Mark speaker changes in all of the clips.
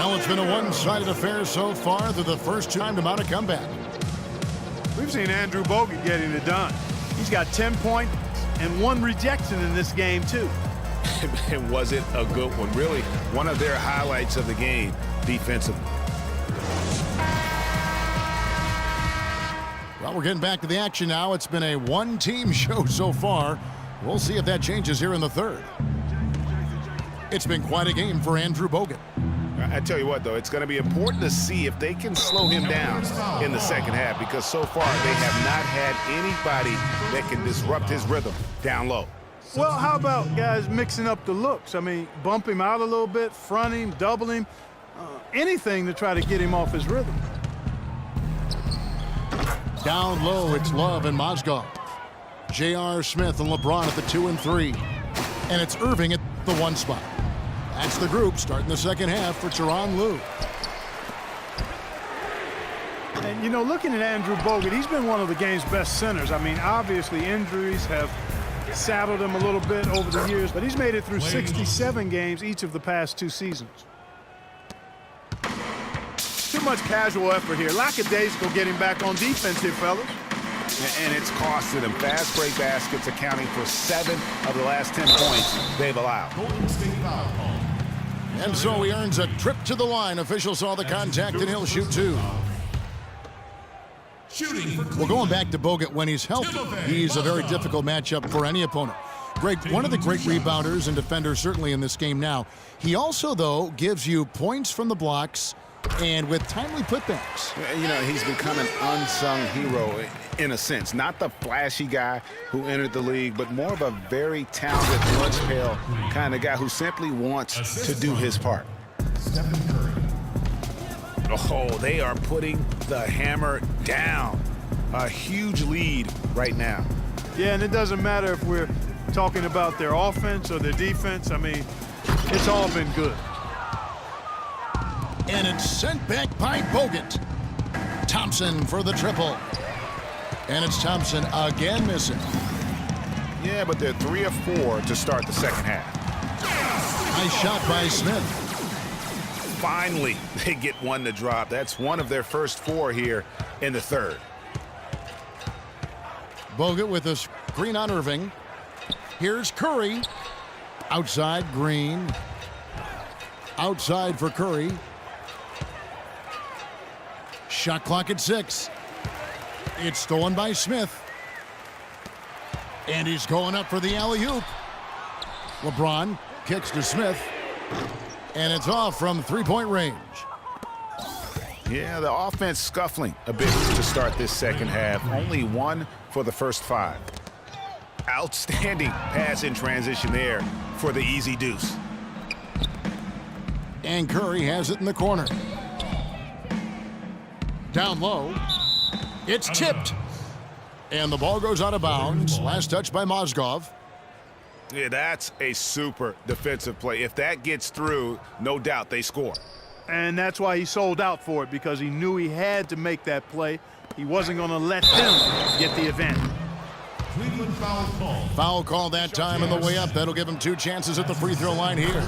Speaker 1: Well, it's been a one-sided affair so far through the first time to mount a comeback.
Speaker 2: We've seen Andrew Bogut getting it done. He's got 10 points and 1 rejection in this game, too.
Speaker 3: And was it a good one? Really, one of their highlights of the game defensively.
Speaker 1: Well, we're getting back to the action now. It's been a one-team show so far. We'll see if that changes here in the third. It's been quite a game for Andrew Bogut.
Speaker 3: I tell you what, though, it's going to be important to see if they can slow him down in the second half, because so far they have not had anybody that can disrupt his rhythm down low.
Speaker 2: Well, how about guys mixing up the looks? I mean, bump him out a little bit, front him, double him, anything to try to get him off his rhythm.
Speaker 1: Down low, it's Love and Mozgov. J.R. Smith and LeBron at the 2 and 3. And it's Irving at the 1 spot. That's the group starting the second half for Tyronn Lue.
Speaker 2: And, you know, looking at Andrew Bogut, he's been one of the game's best centers. I mean, obviously injuries have saddled him a little bit over the years, but he's made it through 67 games each of the past 2 seasons. Too much casual effort here. Lackadaisical getting back on defense here, fellas.
Speaker 3: And it's costed them. Fast break baskets accounting for 7 of the last 10 points they've allowed.
Speaker 1: And so he earns a trip to the line. Official saw the contact, and he'll shoot 2. Well, going back to Bogut, when he's healthy, he's a very difficult matchup for any opponent. Greg, one of the great rebounders and defenders certainly in this game now. He also, though, gives you points from the blocks and with timely putbacks.
Speaker 3: You know, he's become an unsung hero in a sense. Not the flashy guy who entered the league, but more of a very talented, lunch pail kind of guy who simply wants to do his part. Oh, they are putting the hammer down. A huge lead right now.
Speaker 2: Yeah, and it doesn't matter if we're talking about their offense or their defense. I mean, it's all been good.
Speaker 1: And it's sent back by Bogut. Thompson for the triple. And it's Thompson again missing.
Speaker 3: Yeah, but they're 3 of 4 to start the second half.
Speaker 1: Nice shot by Smith.
Speaker 3: Finally, they get one to drop. That's one of their first 4 here in the third.
Speaker 1: Bogut with a screen on Irving. Here's Curry. Outside, Green. Outside for Curry. Shot clock at 6. It's stolen by Smith. And he's going up for the alley-oop. LeBron kicks to Smith. And it's off from 3-point range.
Speaker 3: Yeah, the offense scuffling a bit to start this second half. Only 1 for the first 5. Outstanding pass in transition there for the easy deuce.
Speaker 1: And Curry has it in the corner. Down low. It's tipped. And the ball goes out of bounds. Last touch by Mozgov.
Speaker 3: Yeah, that's a super defensive play. If that gets through, no doubt they score.
Speaker 2: And that's why he sold out for it, because he knew he had to make that play. He wasn't going to let them get the advantage.
Speaker 1: Cleveland foul call. Foul call that time on the way up. That'll give him 2 chances at the free throw line here.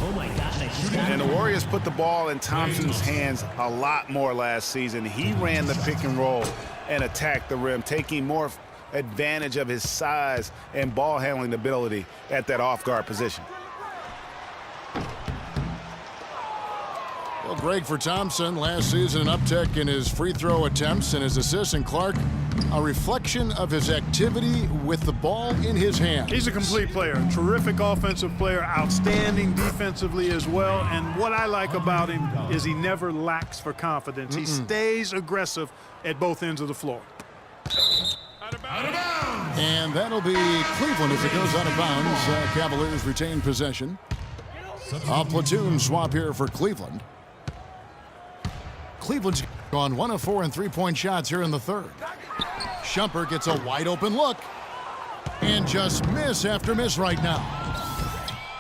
Speaker 4: Oh my God.
Speaker 3: And the Warriors put the ball in Thompson's hands a lot more last season. He ran the pick and roll and attacked the rim, taking more advantage of his size and ball handling ability at that off-guard position.
Speaker 1: Well, Greg, for Thompson, last season an uptick in his free throw attempts and his assists, and Clark, a reflection of his activity with the ball in his hand.
Speaker 2: He's a complete player, terrific offensive player, outstanding defensively as well. And what I like about him is he never lacks for confidence. He stays aggressive at both ends of the floor.
Speaker 4: Out of bounds.
Speaker 1: And that'll be Cleveland as it goes out of bounds. Cavaliers retain possession. A platoon swap here for Cleveland. Cleveland's gone 1 of 4 in 3-point shots here in the third. Shumpert gets a wide open look and just miss after miss right now.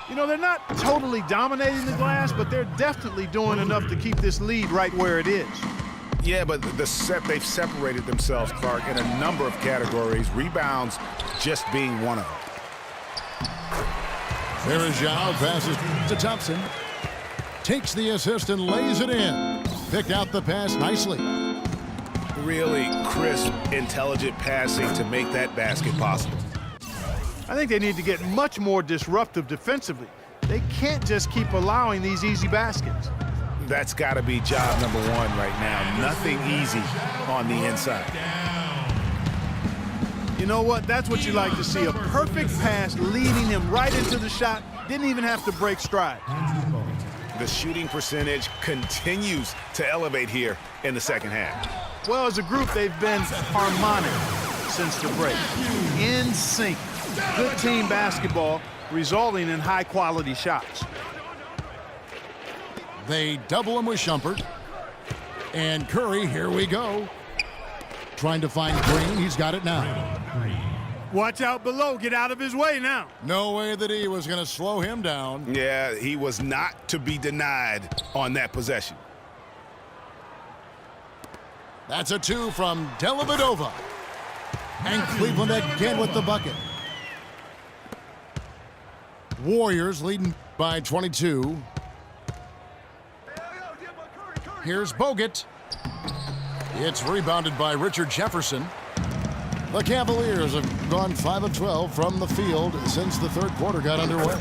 Speaker 2: You know, they're not totally dominating the glass, but they're definitely doing enough to keep this lead right where it is.
Speaker 3: Yeah, but they've separated themselves, Clark, in a number of categories, rebounds just being one of them.
Speaker 1: There is Zhao, passes to Thompson. takes the assist and lays it in. Picked out the pass nicely.
Speaker 3: Really crisp, intelligent passing to make that basket possible.
Speaker 2: I think they need to get much more disruptive defensively. They can't just keep allowing these easy baskets.
Speaker 3: That's got to be job number one right now. Nothing easy on the inside.
Speaker 2: You know what? That's what you like to see. A perfect pass leading him right into the shot. Didn't even have to break stride.
Speaker 3: The shooting percentage continues to elevate here in the second half.
Speaker 2: Well, as a group, they've been harmonic since the break. In sync. Good team basketball, resulting in high-quality shots.
Speaker 1: They double him with Shumpert. And Curry, here we go. Trying to find Green. He's got it now.
Speaker 2: Watch out below. Get out of his way now.
Speaker 1: No way that he was going to slow him down.
Speaker 3: Yeah, he was not to be denied on that possession.
Speaker 1: That's a 2 from Dellavedova. And Cleveland again with the bucket. Warriors leading by 22. Here's Bogut. It's rebounded by Richard Jefferson. The Cavaliers have gone 5 of 12 from the field since the third quarter got underway.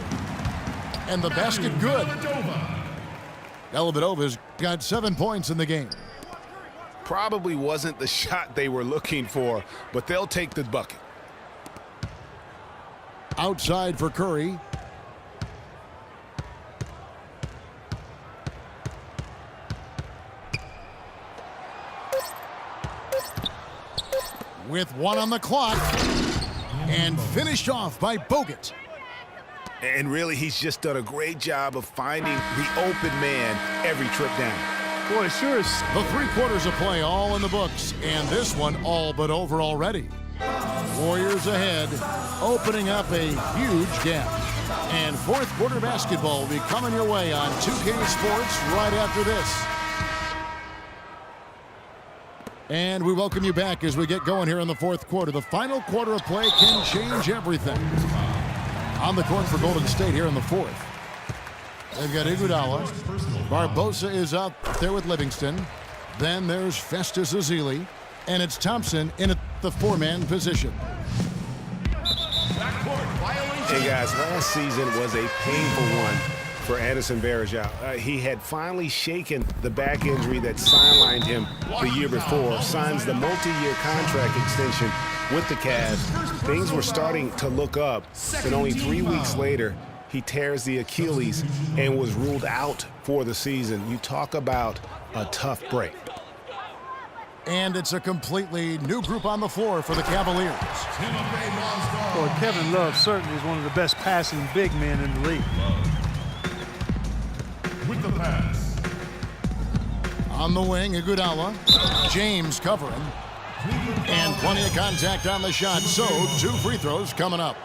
Speaker 1: And the basket good. Dellavedova's got 7 points in the game.
Speaker 3: Probably wasn't the shot they were looking for, but they'll take the bucket.
Speaker 1: Outside for Curry. With 1 on the clock. And finished off by Bogut.
Speaker 3: And really, he's just done a great job of finding the open man every trip down.
Speaker 2: Boy, sure is.
Speaker 1: The 3 quarters of play all in the books, and this one all but over already. Warriors ahead, opening up a huge gap. And fourth quarter basketball will be coming your way on 2K Sports right after this. And we welcome you back as we get going here in the fourth quarter. The final quarter of play can change everything. On the court for Golden State here in the fourth. They've got Iguodala. Barbosa is out there with Livingston. Then there's Festus Ezeli. And it's Thompson in the 4-man position.
Speaker 3: Hey, guys, last season was a painful one for Anderson Varejao. He had finally shaken the back injury that sidelined him the year before, signs the multi-year contract extension with the Cavs. Things were starting to look up, and only 3 weeks later, he tears the Achilles and was ruled out for the season. You talk about a tough break.
Speaker 1: And it's a completely new group on the floor for the Cavaliers.
Speaker 2: Boy, Kevin Love certainly is one of the best passing big men in the league.
Speaker 4: With the pass.
Speaker 1: On the wing, Iguodala. James covering. And plenty of contact on the shot. So, 2 free throws coming up.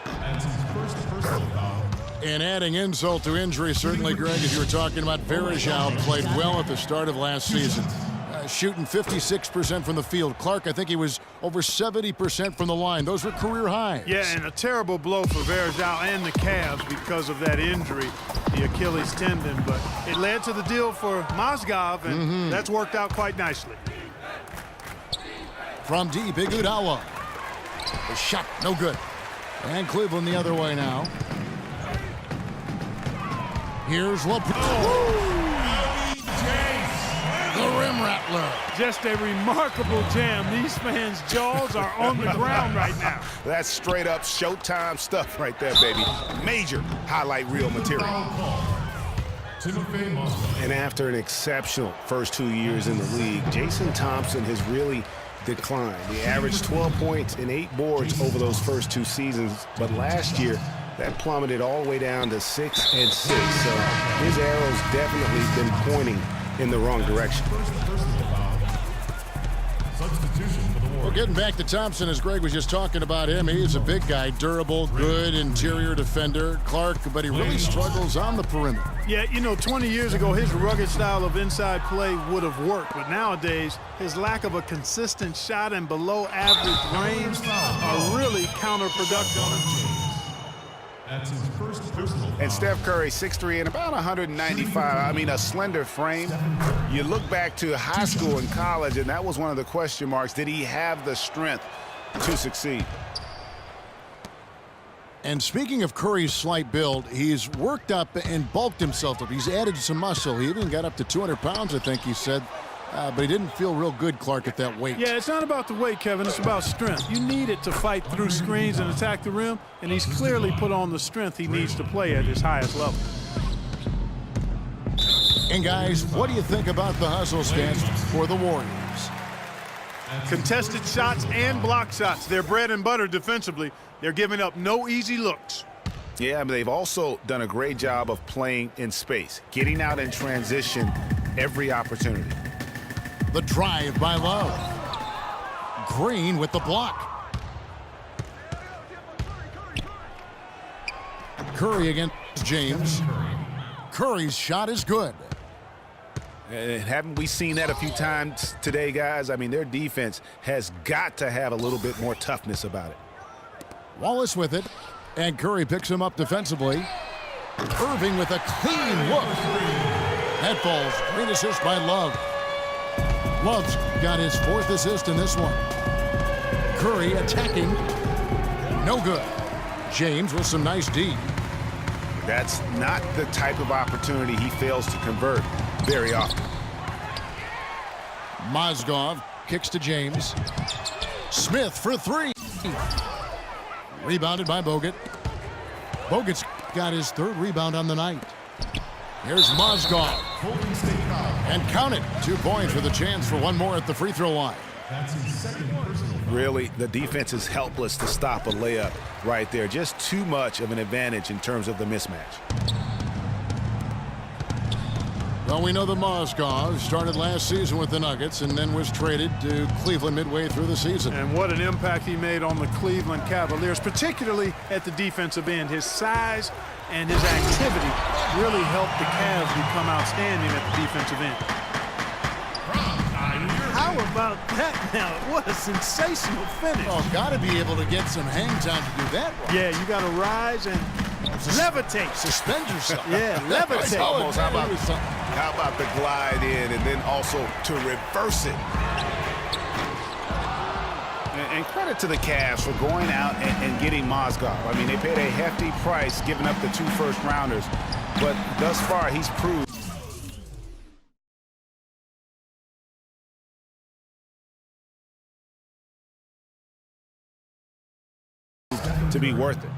Speaker 4: That's his first personal foul.
Speaker 1: And adding insult to injury, certainly, Greg, as you were talking about, Varejao played well at the start of last season. Shooting 56% from the field. Clark, I think he was over 70% from the line. Those were career highs.
Speaker 2: Yeah, and a terrible blow for Varejao and the Cavs because of that injury, the Achilles tendon. But it led to the deal for Mozgov, and that's worked out quite nicely.
Speaker 1: From deep, Iguodala. The shot, no good. And Cleveland the other way now. Here's LeBron. The rim rattler.
Speaker 2: Just a remarkable jam. These fans' jaws are on the ground right now.
Speaker 3: That's straight up Showtime stuff right there, baby. Major highlight reel material. And after an exceptional first 2 years in the league, Jason Thompson has really declined. He averaged 12 points and 8 boards over those first 2 seasons, but last year that plummeted all the way down to 6 and 6. So his arrow's definitely been pointing in the wrong direction.
Speaker 1: Well, getting back to Thompson, as Greg was just talking about him, he's a big guy, durable, good interior defender. Clark, but he really struggles on the perimeter.
Speaker 2: Yeah, you know, 20 years ago, his rugged style of inside play would have worked. But nowadays, his lack of a consistent shot and below average range are really counterproductive.
Speaker 4: That's his first personal foul.
Speaker 3: And Steph Curry, 6'3" and about 195. I mean, a slender frame. You look back to high school and college, and that was one of the question marks. Did he have the strength to succeed?
Speaker 1: And speaking of Curry's slight build, he's worked up and bulked himself up. He's added some muscle. He even got up to 200 pounds, I think he said. But he didn't feel real good, Clark, at that weight.
Speaker 2: Yeah, it's not about the weight, Kevin. It's about strength. You need it to fight through screens and attack the rim, and he's clearly put on the strength he needs to play at his highest level.
Speaker 1: And, guys, what do you think about the hustle stance for the Warriors?
Speaker 2: Contested shots and block shots. They're bread and butter defensively. They're giving up no easy looks.
Speaker 3: Yeah, I mean, they've also done a great job of playing in space, getting out in transition every opportunity.
Speaker 1: The drive by Love. Green with the block. Curry against James. Curry's shot is good.
Speaker 3: And haven't we seen that a few times today, guys? I mean, their defense has got to have a little bit more toughness about it.
Speaker 1: Wallace with it, and Curry picks him up defensively. Irving with a clean look. That falls. Great assist by Love. Love's got his 4th assist in this one. Curry attacking. No good. James with some nice D.
Speaker 3: That's not the type of opportunity he fails to convert very often.
Speaker 1: Mozgov kicks to James. Smith for 3. Rebounded by Bogut. Bogut's got his 3rd rebound on the night. Here's Mozgov. And count it. 2 points with a chance for one more at the free throw line.
Speaker 4: That's his second personal foul.
Speaker 3: Really, the defense is helpless to stop a layup right there. Just too much of an advantage in terms of the mismatch.
Speaker 1: Well, we know that Mozgov started last season with the Nuggets and then was traded to Cleveland midway through the season.
Speaker 2: And what an impact he made on the Cleveland Cavaliers, particularly at the defensive end. His size and his activity really helped the Cavs become outstanding at the defensive end. How about that now? What a sensational finish.
Speaker 1: Oh, got to be able to get some hang time to do that one.
Speaker 2: Yeah, you got to rise and levitate.
Speaker 1: Suspend yourself.
Speaker 2: Yeah, levitate.
Speaker 3: Almost. How about the glide in and then also to reverse it? And credit to the Cavs for going out and getting Mozgov. I mean, they paid a hefty price giving up the 2 first-rounders, but thus far he's proved to be worth it.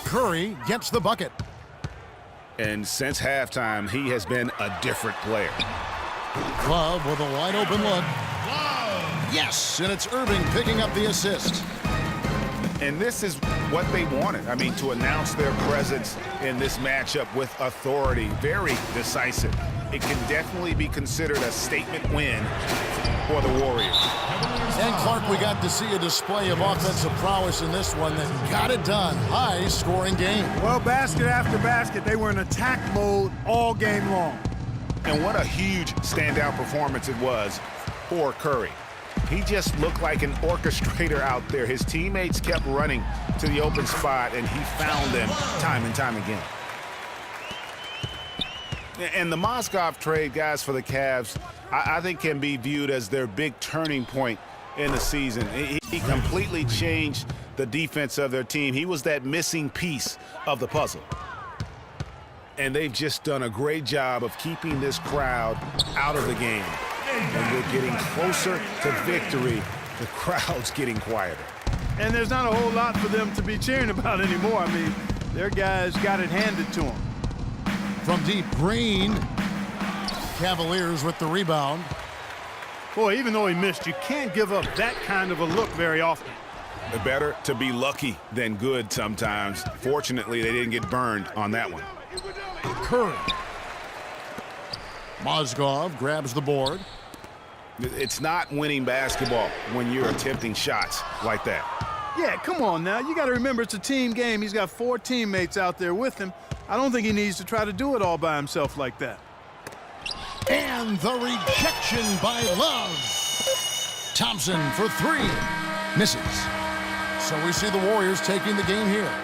Speaker 1: Curry gets the bucket.
Speaker 3: And since halftime, he has been a different player.
Speaker 1: Love with a wide open look. Yes, and it's Irving picking up the assist.
Speaker 3: And this is what they wanted. I mean, to announce their presence in this matchup with authority, very decisive. It can definitely be considered a statement win for the Warriors.
Speaker 1: And Clark, we got to see a display of offensive prowess in this one that got it done. High-scoring game.
Speaker 2: Well, basket after basket, they were in attack mode all game long.
Speaker 3: And what a huge standout performance it was for Curry. He just looked like an orchestrator out there. His teammates kept running to the open spot, and he found them time and time again. And the Mozgov trade, guys, for the Cavs, I think can be viewed as their big turning point in the season. He completely changed the defense of their team. He was that missing piece of the puzzle. And they've just done a great job of keeping this crowd out of the game. And we're getting closer to victory. The crowd's getting quieter.
Speaker 2: And there's not a whole lot for them to be cheering about anymore. I mean, their guys got it handed to them.
Speaker 1: From deep, Green. Cavaliers with the rebound.
Speaker 2: Boy, even though he missed, you can't give up that kind of a look very often.
Speaker 3: Better to be lucky than good sometimes. Fortunately, they didn't get burned on that one.
Speaker 1: Curry. Mozgov grabs the board.
Speaker 3: It's not winning basketball when you're attempting shots like that.
Speaker 2: Yeah, come on now. You got to remember it's a team game. He's got 4 teammates out there with him. I don't think he needs to try to do it all by himself like that.
Speaker 1: And the rejection by Love. Thompson for 3. Misses. So we see the Warriors taking the game here.